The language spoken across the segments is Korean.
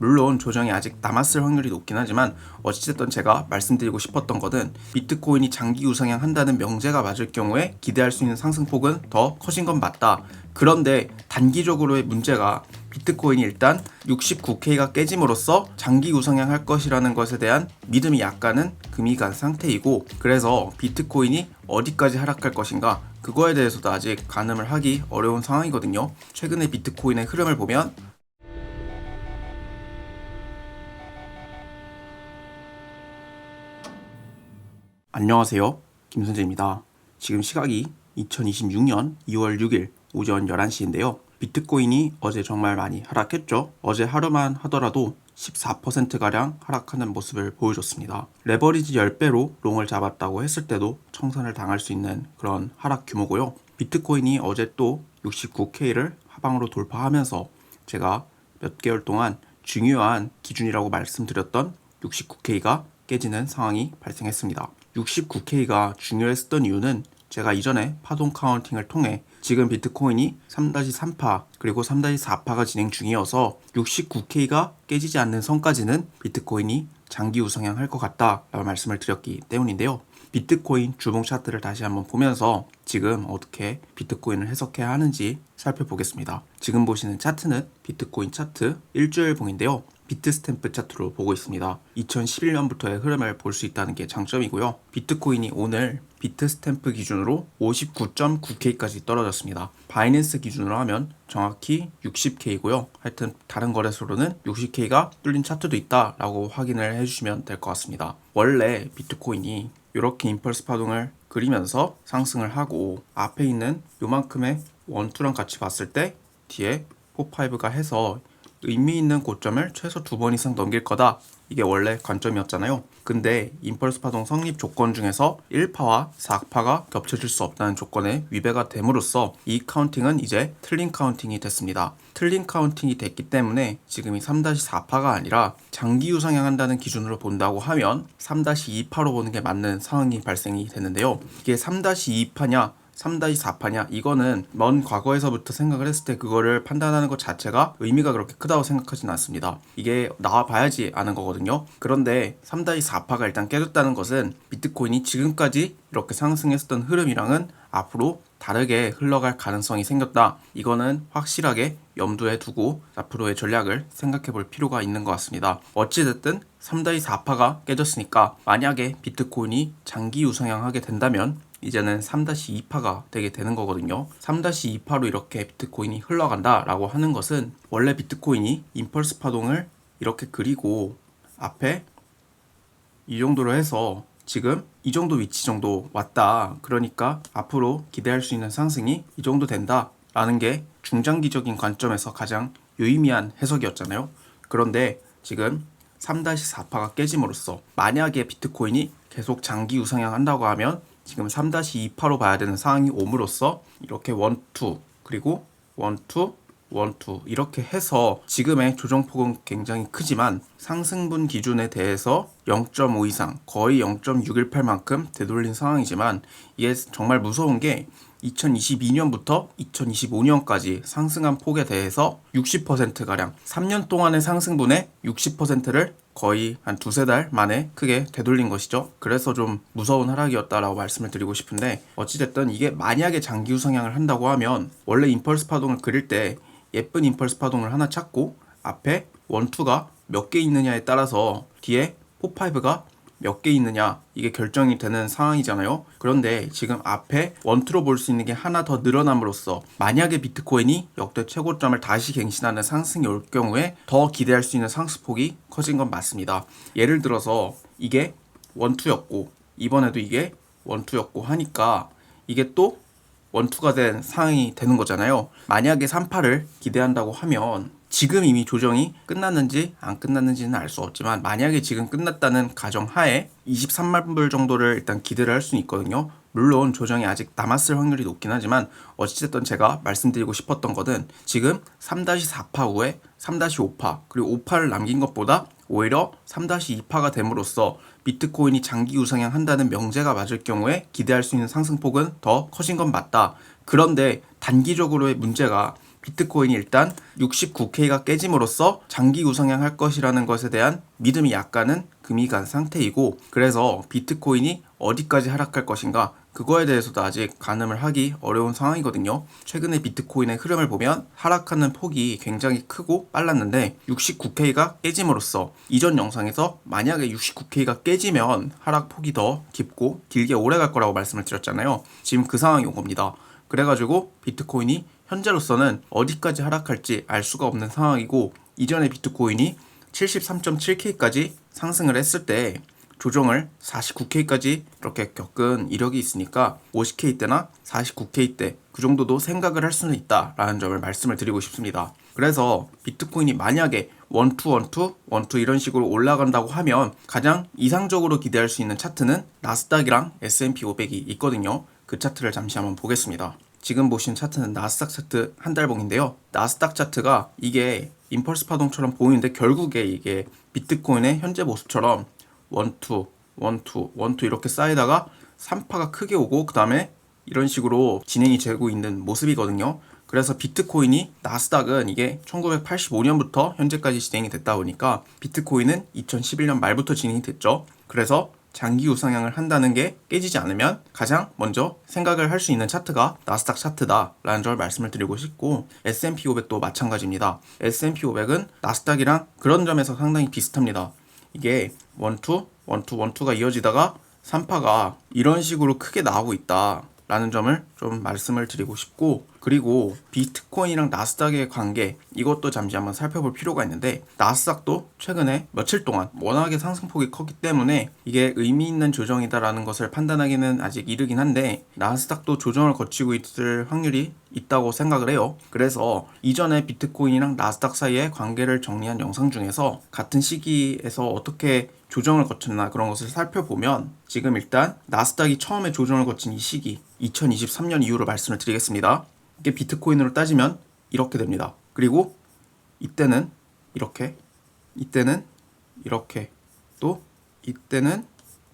물론 조정이 아직 남았을 확률이 높긴 하지만 어찌됐든 제가 말씀드리고 싶었던 것은 비트코인이 장기 우상향 한다는 명제가 맞을 경우에 기대할 수 있는 상승폭은 더 커진 건 맞다. 그런데 단기적으로의 문제가 비트코인이 일단 69K가 깨짐으로써 장기 우상향 할 것이라는 것에 대한 믿음이 약간은 금이 간 상태이고, 그래서 비트코인이 어디까지 하락할 것인가 그거에 대해서도 아직 가늠을 하기 어려운 상황이거든요. 최근에 비트코인의 흐름을 보면 안녕하세요. 김선재입니다. 지금 시각이 2026년 2월 6일 오전 11시인데요. 비트코인이 어제 정말 많이 하락했죠. 어제 하루만 하더라도 14%가량 하락하는 모습을 보여줬습니다. 레버리지 10배로 롱을 잡았다고 했을 때도 청산을 당할 수 있는 그런 하락 규모고요. 비트코인이 어제 또 69K를 하방으로 돌파하면서 제가 몇 개월 동안 중요한 기준이라고 말씀드렸던 69K가 깨지는 상황이 발생했습니다. 69K가 중요했었던 이유는 제가 이전에 파동 카운팅을 통해 지금 비트코인이 3-3파 그리고 3-4파가 진행 중이어서 69K가 깨지지 않는 선까지는 비트코인이 장기 우상향 할 것 같다 라고 말씀을 드렸기 때문인데요. 비트코인 주봉 차트를 다시 한번 보면서 지금 어떻게 비트코인을 해석해야 하는지 살펴보겠습니다. 지금 보시는 차트는 비트코인 차트 일주일봉인데요. 비트스탬프 차트로 보고 있습니다. 2011년부터의 흐름을 볼 수 있다는 게 장점이고요. 비트코인이 오늘 비트스탬프 기준으로 59.9K까지 떨어졌습니다. 바이낸스 기준으로 하면 정확히 60K고요. 하여튼 다른 거래소로는 60K가 뚫린 차트도 있다라고 확인을 해주시면 될 것 같습니다. 원래 비트코인이 이렇게 임펄스 파동을 그리면서 상승을 하고 앞에 있는 요만큼의 원투랑 같이 봤을 때 뒤에 4-5가 해서 의미 있는 고점을 최소 2번 이상 넘길 거다. 이게 원래 관점이었잖아요. 근데 임펄스 파동 성립 조건 중에서 1파와 4파가 겹쳐질 수 없다는 조건에 위배가 됨으로써 이 카운팅은 이제 틀린 카운팅이 됐습니다. 틀린 카운팅이 됐기 때문에 지금이 3-4파가 아니라 장기 우상향한다는 기준으로 본다고 하면 3-2파로 보는 게 맞는 상황이 발생이 되는데요. 이게 3-2파냐 3-4파냐 이거는 먼 과거에서부터 생각을 했을 때 그거를 판단하는 것 자체가 의미가 그렇게 크다고 생각하지는 않습니다. 이게 나와봐야지 아는 거거든요. 그런데 3-4파가 일단 깨졌다는 것은 비트코인이 지금까지 이렇게 상승했었던 흐름이랑은 앞으로 다르게 흘러갈 가능성이 생겼다. 이거는 확실하게 염두에 두고 앞으로의 전략을 생각해 볼 필요가 있는 것 같습니다. 어찌됐든 3-4파가 깨졌으니까 만약에 비트코인이 장기 우상향하게 된다면 이제는 3-2파가 되게 되는 거거든요. 3-2파로 이렇게 비트코인이 흘러간다 라고 하는 것은 원래 비트코인이 임펄스 파동을 이렇게 그리고 앞에 이 정도로 해서 지금 이 정도 위치 정도 왔다. 그러니까 앞으로 기대할 수 있는 상승이 이 정도 된다 라는 게 중장기적인 관점에서 가장 유의미한 해석이었잖아요. 그런데 지금 3-4파가 깨짐으로써 만약에 비트코인이 계속 장기 우상향 한다고 하면 지금 3-2파로 봐야 되는 상황이 옴으로써 이렇게 1, 2 그리고 1, 2 1, 2 이렇게 해서 지금의 조정폭은 굉장히 크지만 상승분 기준에 대해서 0.5 이상 거의 0.618만큼 되돌린 상황이지만 이게 정말 무서운 게 2022년부터 2025년까지 상승한 폭에 대해서 60%가량 3년 동안의 상승분의 60%를 거의 한 두세 달 만에 크게 되돌린 것이죠. 그래서 좀 무서운 하락이었다라고 말씀을 드리고 싶은데 어찌됐든 이게 만약에 장기 우상향을 한다고 하면 원래 임펄스 파동을 그릴 때 예쁜 임펄스 파동을 하나 찾고 앞에 1, 2가 몇 개 있느냐에 따라서 뒤에 4, 5가 몇 개 있느냐 이게 결정이 되는 상황이잖아요. 그런데 지금 앞에 1, 2로 볼 수 있는 게 하나 더 늘어남으로써 만약에 비트코인이 역대 최고점을 다시 갱신하는 상승이 올 경우에 더 기대할 수 있는 상승폭이 커진 건 맞습니다. 예를 들어서 이게 1, 2였고 이번에도 이게 1, 2였고 하니까 이게 또 1, 2가 된 상황이 되는 거잖아요. 만약에 3파를 기대한다고 하면 지금 이미 조정이 끝났는지 안 끝났는지는 알 수 없지만 만약에 지금 끝났다는 가정하에 23만 불 정도를 일단 기대를 할 수는 있거든요. 물론 조정이 아직 남았을 확률이 높긴 하지만 어찌됐든 제가 말씀드리고 싶었던 것은 지금 3-4파 후에 3-5파 그리고 5파를 남긴 것보다 오히려 3-2파가 됨으로써 비트코인이 장기 우상향 한다는 명제가 맞을 경우에 기대할 수 있는 상승폭은 더 커진 건 맞다. 그런데 단기적으로의 문제가 비트코인이 일단 69K가 깨짐으로써 장기 우상향할 것이라는 것에 대한 믿음이 약간은 금이 간 상태이고, 그래서 비트코인이 어디까지 하락할 것인가 그거에 대해서도 아직 가늠을 하기 어려운 상황이거든요. 최근에 비트코인의 흐름을 보면 하락하는 폭이 굉장히 크고 빨랐는데 69K가 깨짐으로써 이전 영상에서 만약에 69K가 깨지면 하락폭이 더 깊고 길게 오래 갈 거라고 말씀을 드렸잖아요. 지금 그 상황이 온 겁니다. 그래가지고 비트코인이 현재로서는 어디까지 하락할지 알 수가 없는 상황이고, 이전에 비트코인이 73.7K까지 상승을 했을 때 조정을 49K까지 이렇게 겪은 이력이 있으니까 50K 때나 49K 때 그 정도도 생각을 할 수는 있다라는 점을 말씀을 드리고 싶습니다. 그래서 비트코인이 만약에 원투 이런 식으로 올라간다고 하면 가장 이상적으로 기대할 수 있는 차트는 나스닥이랑 S&P 500이 있거든요. 그 차트를 잠시 한번 보겠습니다. 지금 보신 차트는 나스닥 차트 한 달봉인데요. 나스닥 차트가 이게 임펄스 파동처럼 보이는데 결국에 이게 비트코인의 현재 모습처럼 원투 이렇게 쌓이다가 3파가 크게 오고 그 다음에 이런 식으로 진행이 되고 있는 모습이거든요. 그래서 비트코인이 나스닥은 이게 1985년부터 현재까지 진행이 됐다 보니까 비트코인은 2011년 말부터 진행이 됐죠. 그래서 장기 우상향을 한다는 게 깨지지 않으면 가장 먼저 생각을 할 수 있는 차트가 나스닥 차트다라는 걸 말씀을 드리고 싶고, S&P 500도 마찬가지입니다. S&P 500은 나스닥이랑 그런 점에서 상당히 비슷합니다. 이게 원투가 이어지다가 3파가 이런 식으로 크게 나오고 있다 라는 점을 좀 말씀을 드리고 싶고, 그리고 비트코인이랑 나스닥의 관계, 이것도 잠시 한번 살펴볼 필요가 있는데, 나스닥도 최근에 며칠 동안 워낙에 상승폭이 컸기 때문에 이게 의미 있는 조정이다라는 것을 판단하기는 아직 이르긴 한데, 나스닥도 조정을 거치고 있을 확률이 있다고 생각을 해요. 그래서 이전에 비트코인이랑 나스닥 사이의 관계를 정리한 영상 중에서 같은 시기에서 어떻게 조정을 거쳤나 그런 것을 살펴보면, 지금 일단 나스닥이 처음에 조정을 거친 이 시기 2023년 이후로 말씀을 드리겠습니다. 이게 비트코인으로 따지면 이렇게 됩니다. 그리고 이때는 이렇게, 이때는 이렇게, 또 이때는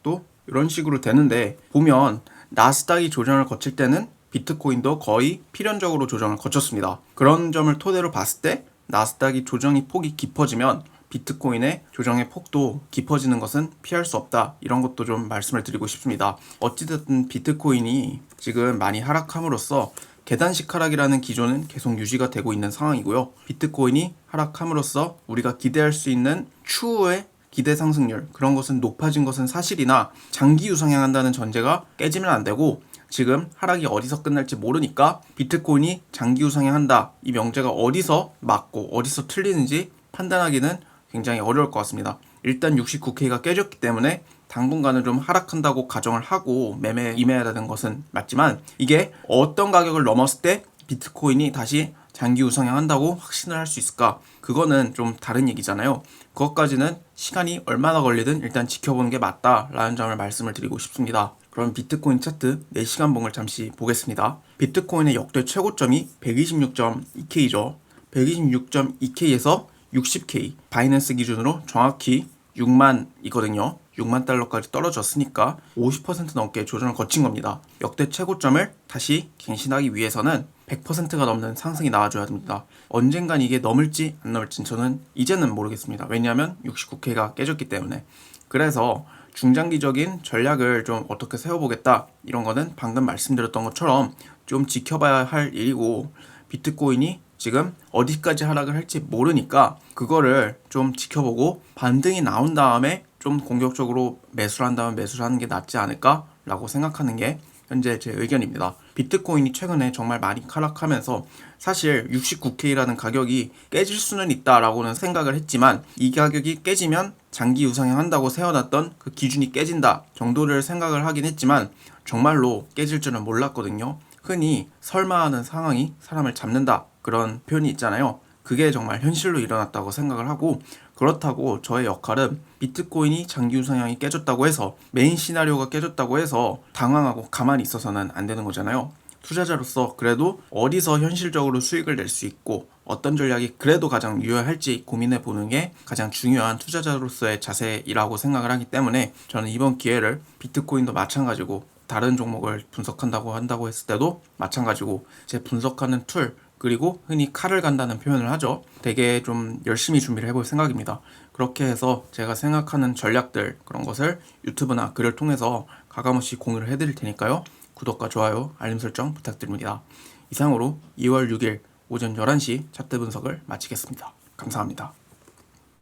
또 이런 식으로 되는데, 보면 나스닥이 조정을 거칠 때는 비트코인도 거의 필연적으로 조정을 거쳤습니다. 그런 점을 토대로 봤을 때 나스닥이 조정이 폭이 깊어지면 비트코인의 조정의 폭도 깊어지는 것은 피할 수 없다, 이런 것도 좀 말씀을 드리고 싶습니다. 어찌됐든 비트코인이 지금 많이 하락함으로써 계단식 하락이라는 기조는 계속 유지가 되고 있는 상황이고요. 비트코인이 하락함으로써 우리가 기대할 수 있는 추후의 기대 상승률, 그런 것은 높아진 것은 사실이나 장기 유상향한다는 전제가 깨지면 안 되고, 지금 하락이 어디서 끝날지 모르니까 비트코인이 장기 우상향한다, 이 명제가 어디서 맞고 어디서 틀리는지 판단하기는 굉장히 어려울 것 같습니다. 일단 69K가 깨졌기 때문에 당분간은 좀 하락한다고 가정을 하고 매매에 임해야 되는 것은 맞지만, 이게 어떤 가격을 넘었을 때 비트코인이 다시 장기 우상향한다고 확신을 할 수 있을까? 그거는 좀 다른 얘기잖아요. 그것까지는 시간이 얼마나 걸리든 일단 지켜보는 게 맞다라는 점을 말씀을 드리고 싶습니다. 그럼 비트코인 차트 4시간 봉을 잠시 보겠습니다. 비트코인의 역대 최고점이 126.2K죠. 126.2K에서 60K, 바이낸스 기준으로 정확히 6만이거든요. 6만 달러까지 떨어졌으니까 50% 넘게 조정을 거친 겁니다. 역대 최고점을 다시 갱신하기 위해서는 100%가 넘는 상승이 나와줘야 됩니다. 언젠간 이게 넘을지 안 넘을지 저는 이제는 모르겠습니다. 왜냐하면 69K가 깨졌기 때문에. 그래서 중장기적인 전략을 좀 어떻게 세워보겠다, 이런 거는 방금 말씀드렸던 것처럼 좀 지켜봐야 할 일이고, 비트코인이 지금 어디까지 하락을 할지 모르니까 그거를 좀 지켜보고 반등이 나온 다음에 좀 공격적으로 매수를 한다면 매수를 하는 게 낫지 않을까 라고 생각하는 게 현재 제 의견입니다. 비트코인이 최근에 정말 많이 하락하면서 사실 69K라는 가격이 깨질 수는 있다라고는 생각을 했지만, 이 가격이 깨지면 장기 우상향 한다고 세워놨던 그 기준이 깨진다 정도를 생각을 하긴 했지만 정말로 깨질 줄은 몰랐거든요. 흔히 설마하는 상황이 사람을 잡는다, 그런 표현이 있잖아요. 그게 정말 현실로 일어났다고 생각을 하고, 그렇다고 저의 역할은 비트코인이 장기 우상향이 깨졌다고 해서, 메인 시나리오가 깨졌다고 해서 당황하고 가만히 있어서는 안 되는 거잖아요. 투자자로서 그래도 어디서 현실적으로 수익을 낼 수 있고 어떤 전략이 그래도 가장 유효할지 고민해 보는 게 가장 중요한 투자자로서의 자세이라고 생각을 하기 때문에, 저는 이번 기회를 비트코인도 마찬가지고 다른 종목을 분석한다고 했을 때도 마찬가지고 제 분석하는 툴, 그리고 흔히 칼을 간다는 표현을 하죠. 되게 좀 열심히 준비를 해볼 생각입니다. 그렇게 해서 제가 생각하는 전략들, 그런 것을 유튜브나 글을 통해서 가감없이 공유를 해드릴 테니까요. 구독과 좋아요, 알림 설정 부탁드립니다. 이상으로 2월 6일 오전 11시 차트 분석을 마치겠습니다. 감사합니다.